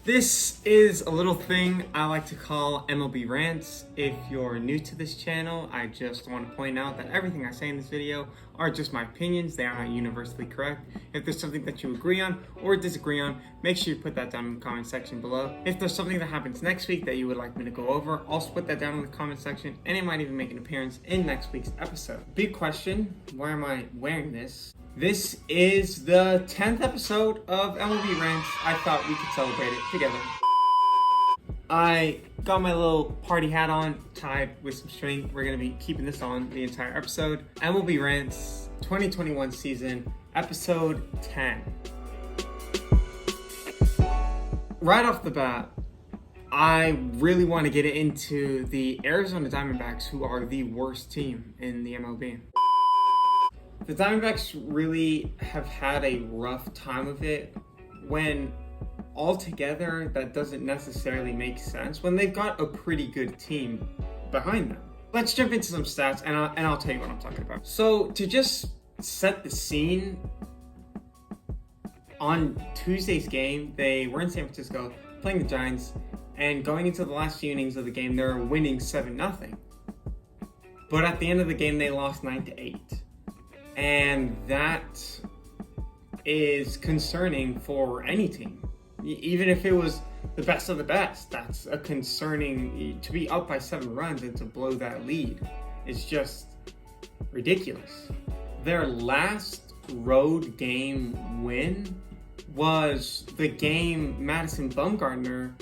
This is a little thing I like to call MLB Rants. If you're new to this channel, I just want to point out that everything I say in this video are just my opinions. They are not universally correct. If there's something that you agree on or disagree on, make sure you put that down in the comment section below. If there's something that happens next week that you would like me to go over, also put that down in the comment section, and it might even make an appearance in next week's episode. Big question, why am I wearing this? This is the 10th episode of MLB Rants. I thought we could celebrate it together. I got my little party hat on, tied with some string. We're gonna be keeping this on the entire episode. MLB Rants 2021 season, episode 10. Right off the bat, I really want to get into the Arizona Diamondbacks, who are the worst team in the MLB. The Diamondbacks really have had a rough time of it when altogether that doesn't necessarily make sense when they've got a pretty good team behind them. Let's jump into some stats and I'll tell you what I'm talking about. So to just set the scene, on Tuesday's game, they were in San Francisco playing the Giants, and going into the last few innings of the game, they were winning 7-0. But at the end of the game, they lost 9-8. And that is concerning for any team. Even if it was the best of the best, that's a concerning, to be up by 7 runs and to blow that lead is just ridiculous. Their last road game win was the game Madison Bumgarner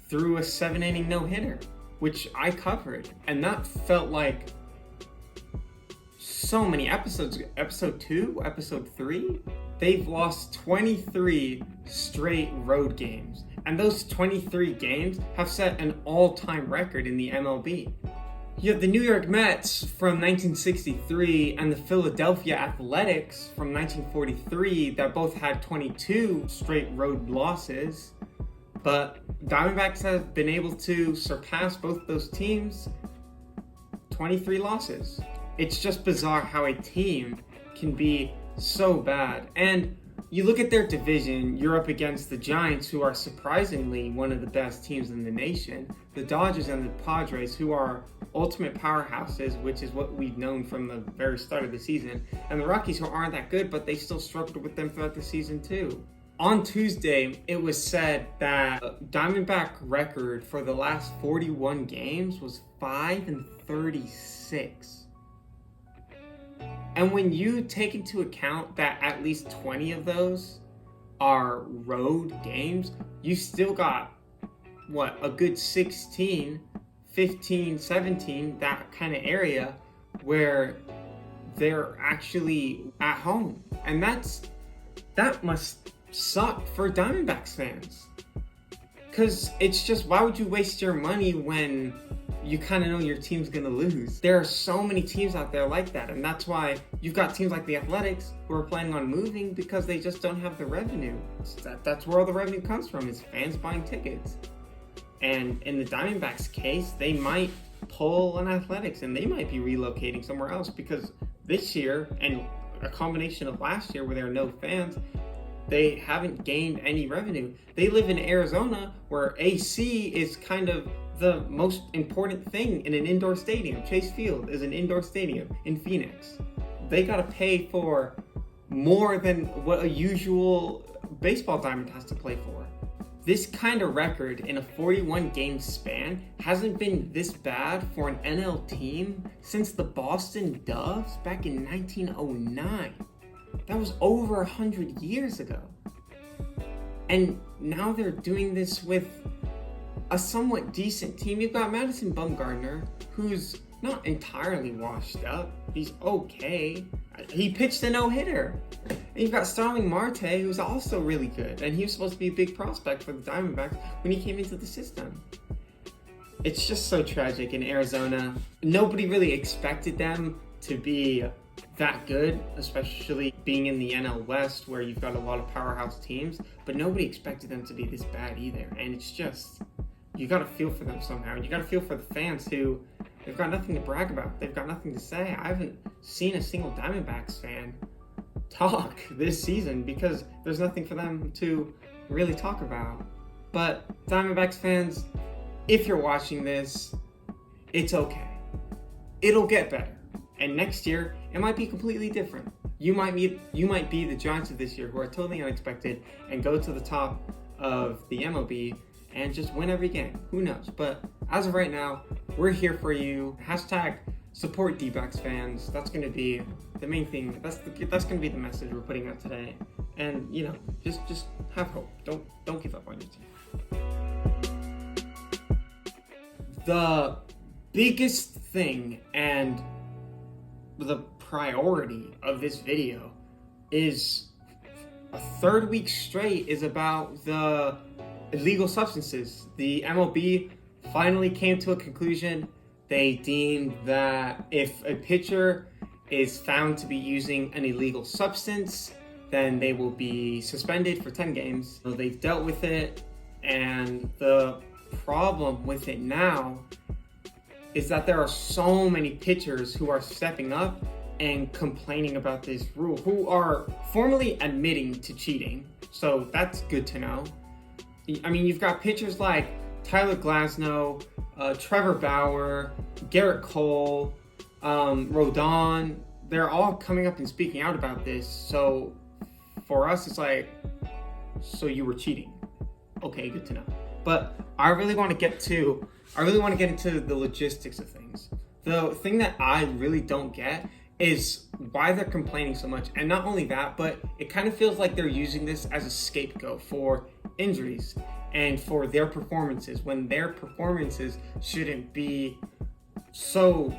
threw a 7-inning no-hitter, which I covered. And that felt like so many episodes. Episode 2, episode 3, they've lost 23 straight road games, and those 23 games have set an all-time record in the MLB. You have the New York Mets from 1963 and the Philadelphia Athletics from 1943 that both had 22 straight road losses, but Diamondbacks have been able to surpass both those teams. 23 losses. It's just bizarre how a team can be so bad. And you look at their division, you're up against the Giants, who are surprisingly one of the best teams in the nation, the Dodgers and the Padres, who are ultimate powerhouses, which is what we've known from the very start of the season, and the Rockies, who aren't that good, but they still struggled with them throughout the season too. On Tuesday, it was said that Diamondback record for the last 41 games was 5-36. And when you take into account that at least 20 of those are road games, you still got, a good 16, 15, 17, that kind of area where they're actually at home. And that must suck for Diamondbacks fans. Because it's just, why would you waste your money when you kind of know your team's going to lose? There are so many teams out there like that, and that's why you've got teams like the Athletics who are planning on moving because they just don't have the revenue. That's where all the revenue comes from, is fans buying tickets. And in the Diamondbacks case, they might pull an Athletics and they might be relocating somewhere else, because this year, and a combination of last year where there are no fans, they haven't gained any revenue. They live in Arizona, where AC is kind of the most important thing in an indoor stadium. Chase Field is an indoor stadium in Phoenix. They gotta pay for more than what a usual baseball diamond has to play for. This kind of record in a 41 game span hasn't been this bad for an NL team since the Boston Doves back in 1909. That was over 100 years ago. And now they're doing this with a somewhat decent team. You've got Madison Bumgarner, who's not entirely washed up. He's okay. He pitched a no-hitter. And you've got Starling Marte, who's also really good. And he was supposed to be a big prospect for the Diamondbacks when he came into the system. It's just so tragic in Arizona. Nobody really expected them to be that good, especially being in the NL West, where you've got a lot of powerhouse teams. But nobody expected them to be this bad either. And it's just, you got to feel for them somehow. You got to feel for the fans who, they've got nothing to brag about. They've got nothing to say. I haven't seen a single Diamondbacks fan talk this season because there's nothing for them to really talk about. But Diamondbacks fans, if you're watching this, it's okay. It'll get better. And next year, it might be completely different. You might be the Giants of this year, who are totally unexpected and go to the top of the MLB and just win every game. Who knows? But as of right now, we're here for you. Hashtag support D-backs fans. That's going to be the main thing. That's going to be the message we're putting out today. And just have hope. Don't give up on your team. The biggest thing and the priority of this video is a third week straight is about the illegal substances. The MLB finally came to a conclusion. They deemed that if a pitcher is found to be using an illegal substance, then they will be suspended for 10 games. So they've dealt with it, and the problem with it now is that there are so many pitchers who are stepping up and complaining about this rule, who are formally admitting to cheating. So that's good to know. I mean, you've got pitchers like Tyler Glasnow, Trevor Bauer, Garrett Cole, Rodon. They're all coming up and speaking out about this. So for us, it's like, so you were cheating. Okay, good to know. But I really want to get into the logistics of things. The thing that I really don't get is why they're complaining so much. And not only that, but it kind of feels like they're using this as a scapegoat for injuries and for their performances, when their performances shouldn't be so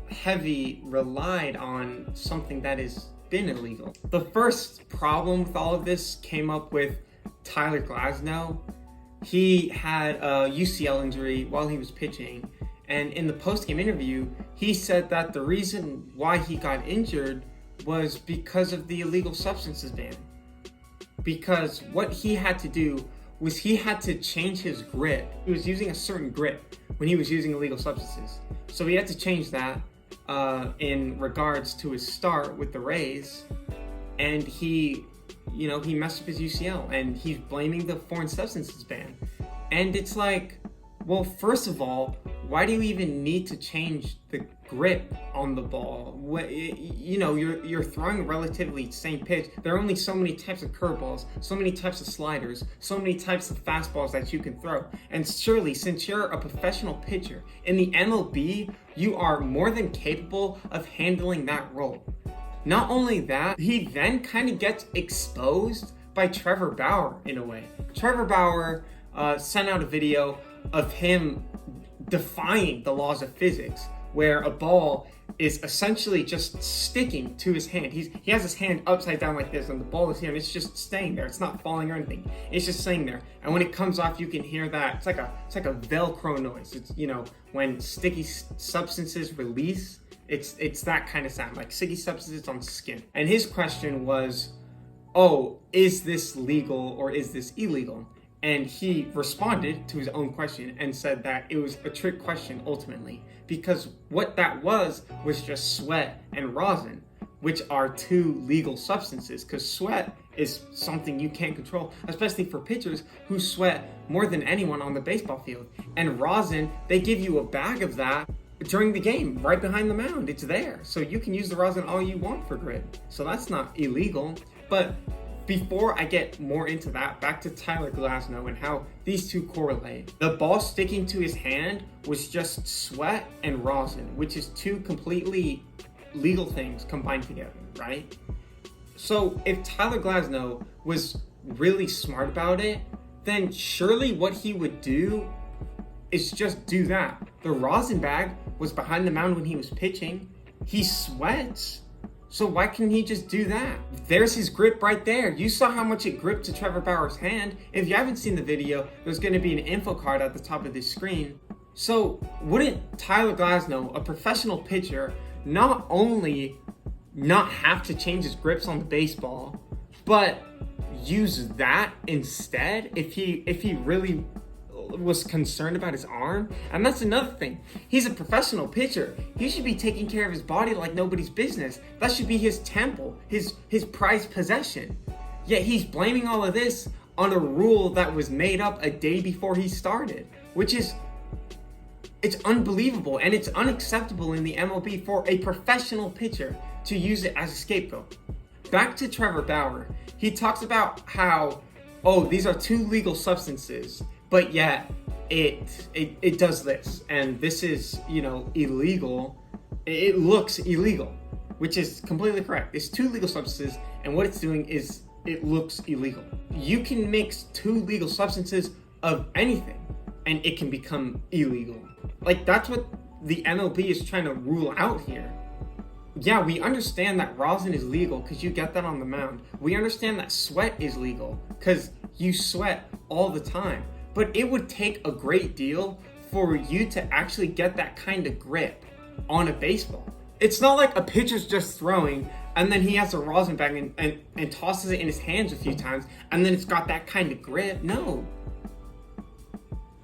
heavy relied on something that has been illegal. The first problem with all of this came up with Tyler Glasnow. He had a UCL injury while he was pitching, and in the post-game interview, he said that the reason why he got injured was because of the illegal substances ban. Because what he had to do was he had to change his grip. He was using a certain grip when he was using illegal substances. So he had to change that in regards to his start with the Rays, and he messed up his UCL, and he's blaming the foreign substances ban. And it's like, well, first of all, why do you even need to change the grip on the ball? You're throwing a relatively same pitch. There are only so many types of curveballs, so many types of sliders, so many types of fastballs that you can throw. And surely, since you're a professional pitcher in the MLB, you are more than capable of handling that role. Not only that, he then kind of gets exposed by Trevor Bauer in a way. Trevor Bauer sent out a video of him defying the laws of physics, where a ball is essentially just sticking to his hand. He has his hand upside down like this, and the ball is here, and it's just staying there. It's not falling or anything. It's just staying there. And when it comes off, you can hear that. It's like a Velcro noise. It's when sticky substances release. It's that kind of sound, like sticky substances on skin. And his question was, oh, is this legal or is this illegal? And he responded to his own question and said that it was a trick question ultimately, because what that was just sweat and rosin, which are two legal substances, because sweat is something you can't control, especially for pitchers who sweat more than anyone on the baseball field. And rosin, they give you a bag of that during the game, right behind the mound. It's there. So you can use the rosin all you want for grip. So that's not illegal. But before I get more into that, back to Tyler Glasnow and how these two correlate. The ball sticking to his hand was just sweat and rosin, which is two completely legal things combined together, right? So if Tyler Glasnow was really smart about it, then surely what he would do is just do that. The rosin bag was behind the mound when he was pitching. He sweats. So why can't he just do that? There's his grip right there. You saw how much it gripped to Trevor Bauer's hand. If you haven't seen the video, there's going to be an info card at the top of this screen. So wouldn't Tyler Glasnow, a professional pitcher, not only not have to change his grips on the baseball, but use that instead if he really was concerned about his arm? And that's another thing. He's a professional pitcher. He should be taking care of his body like nobody's business. That should be his temple, his prized possession. Yet he's blaming all of this on a rule that was made up a day before he started, which is, it's unbelievable and it's unacceptable in the MLB for a professional pitcher to use it as a scapegoat. Back to Trevor Bauer. He talks about how, oh, these are two legal substances, but yet it does this, and this is, illegal. It looks illegal, which is completely correct. It's two legal substances, and what it's doing is it looks illegal. You can mix two legal substances of anything, and it can become illegal. Like, that's what the MLB is trying to rule out here. Yeah, we understand that rosin is legal because you get that on the mound. We understand that sweat is legal because you sweat all the time. But it would take a great deal for you to actually get that kind of grip on a baseball. It's not like a pitcher's just throwing and then he has a rosin bag and tosses it in his hands a few times and then it's got that kind of grip. No.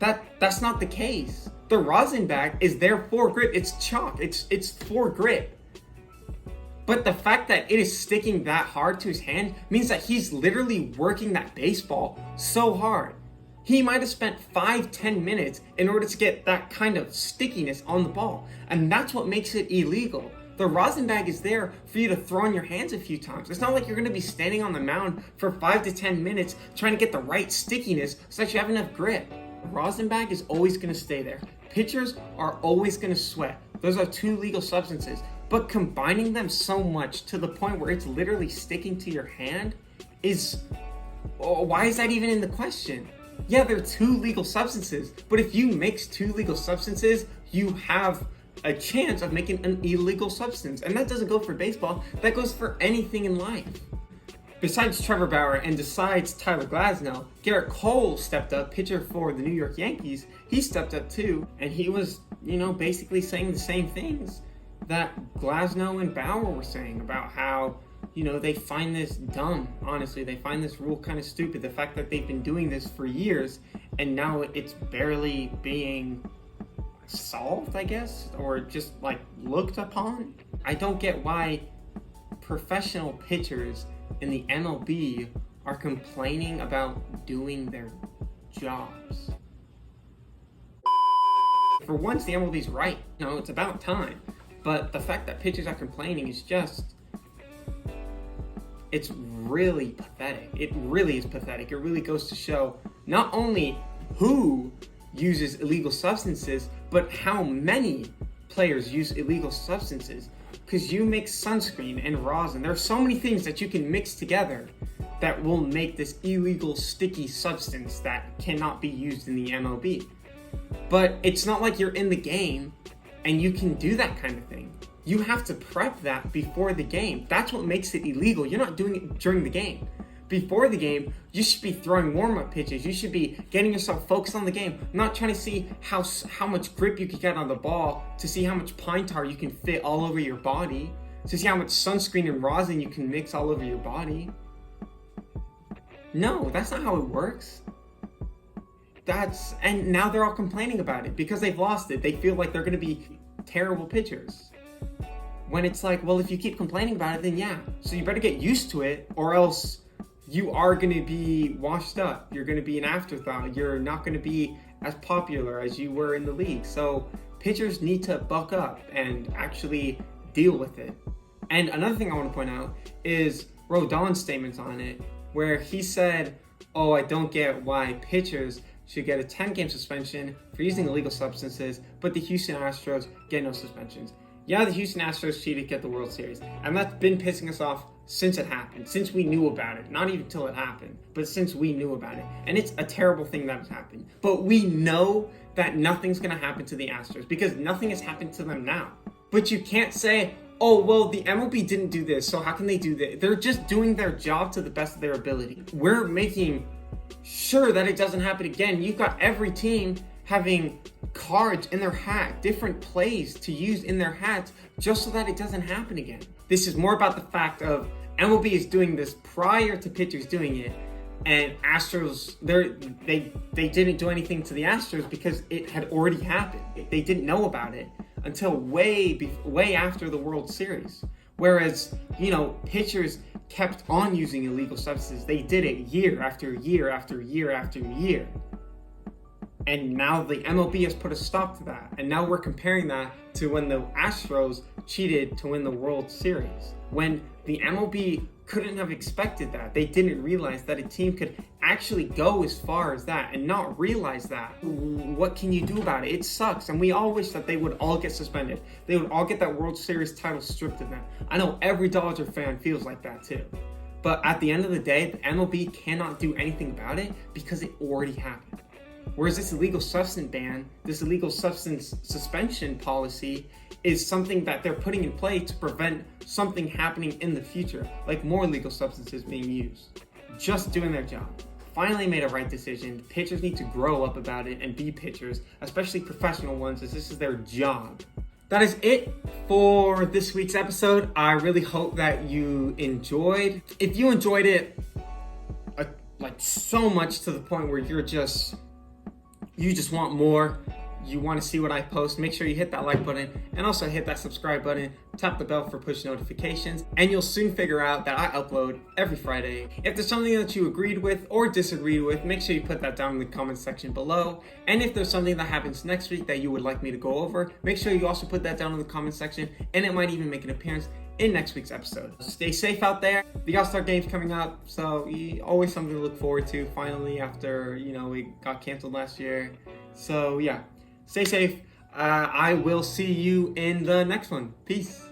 That's not the case. The rosin bag is there for grip. It's chalk. It's for grip. But the fact that it is sticking that hard to his hand means that he's literally working that baseball so hard. He might have spent 5-10 minutes in order to get that kind of stickiness on the ball. And that's what makes it illegal. The rosin bag is there for you to throw in your hands a few times. It's not like you're going to be standing on the mound for 5 to 10 minutes trying to get the right stickiness so that you have enough grip. The rosin bag is always going to stay there. Pitchers are always going to sweat. Those are two legal substances. But combining them so much to the point where it's literally sticking to your hand is... why is that even in the question? Yeah, they're two legal substances, but if you mix two legal substances, you have a chance of making an illegal substance. And that doesn't go for baseball, that goes for anything in life. Besides Trevor Bauer and besides Tyler Glasnow, Garrett Cole stepped up, pitcher for the New York Yankees. He stepped up too, and he was, basically saying the same things that Glasnow and Bauer were saying about how, they find this dumb. Honestly, they find this rule kind of stupid. The fact that they've been doing this for years and now it's barely being solved, I guess, or just looked upon. I don't get why professional pitchers in the MLB are complaining about doing their jobs. For once, the MLB's right. It's about time. But the fact that pitchers are complaining is just... it's really pathetic. It really is pathetic. It really goes to show not only who uses illegal substances, but how many players use illegal substances. Because you mix sunscreen and rosin. There are so many things that you can mix together that will make this illegal sticky substance that cannot be used in the MLB. But it's not like you're in the game and you can do that kind of thing. You have to prep that before the game. That's what makes it illegal. You're not doing it during the game. Before the game, you should be throwing warm-up pitches. You should be getting yourself focused on the game, not trying to see how much grip you can get on the ball, to see how much pine tar you can fit all over your body, to see how much sunscreen and rosin you can mix all over your body. No, that's not how it works. And now they're all complaining about it because they've lost it. They feel like they're going to be terrible pitchers. When it's like, well, if you keep complaining about it, then yeah. So you better get used to it, or else you are going to be washed up. You're going to be an afterthought. You're not going to be as popular as you were in the league. So pitchers need to buck up and actually deal with it. And another thing I want to point out is Rodon's statements on it, where he said, oh, I don't get why pitchers should get a 10-game suspension for using illegal substances, but the Houston Astros get no suspensions. Yeah, the Houston Astros cheated to get the World Series, and that's been pissing us off since it happened, since we knew about it. Not even till it happened, but since we knew about it. And it's a terrible thing that has happened. But we know that nothing's going to happen to the Astros because nothing has happened to them now. But you can't say, oh, well, the MLB didn't do this, so how can they do that? They're just doing their job to the best of their ability. We're making sure that it doesn't happen again. You've got every team having cards in their hat, different plays to use in their hats, just so that it doesn't happen again. This is more about the fact of MLB is doing this prior to pitchers doing it, and Astros, they didn't do anything to the Astros because it had already happened. They didn't know about it until way after the World Series, Whereas, pitchers kept on using illegal substances. They did it year after year after year after year. And now the MLB has put a stop to that. And now we're comparing that to when the Astros cheated to win the World Series. When the MLB couldn't have expected that. They didn't realize that a team could actually go as far as that and not realize that. What can you do about it? It sucks. And we all wish that they would all get suspended. They would all get that World Series title stripped of them. I know every Dodger fan feels like that too. But at the end of the day, the MLB cannot do anything about it because it already happened. Whereas this illegal substance ban, this illegal substance suspension policy is something that they're putting in play to prevent something happening in the future, like more illegal substances being used. Just doing their job. Finally made a right decision. Pitchers need to grow up about it and be pitchers, especially professional ones, as this is their job. That is it for this week's episode. I really hope that you enjoyed. If you enjoyed it, like so much to the point where you just want more, you want to see what I post, make sure you hit that like button and also hit that subscribe button, tap the bell for push notifications, and you'll soon figure out that I upload every Friday. If there's something that you agreed with or disagreed with, make sure you put that down in the comments section below. And if there's something that happens next week that you would like me to go over, make sure you also put that down in the comments section, and it might even make an appearance in next week's episode. Stay safe out there. The All-Star game's coming up, so always something to look forward to finally after, it got canceled last year. So yeah, stay safe. I will see you in the next one. Peace.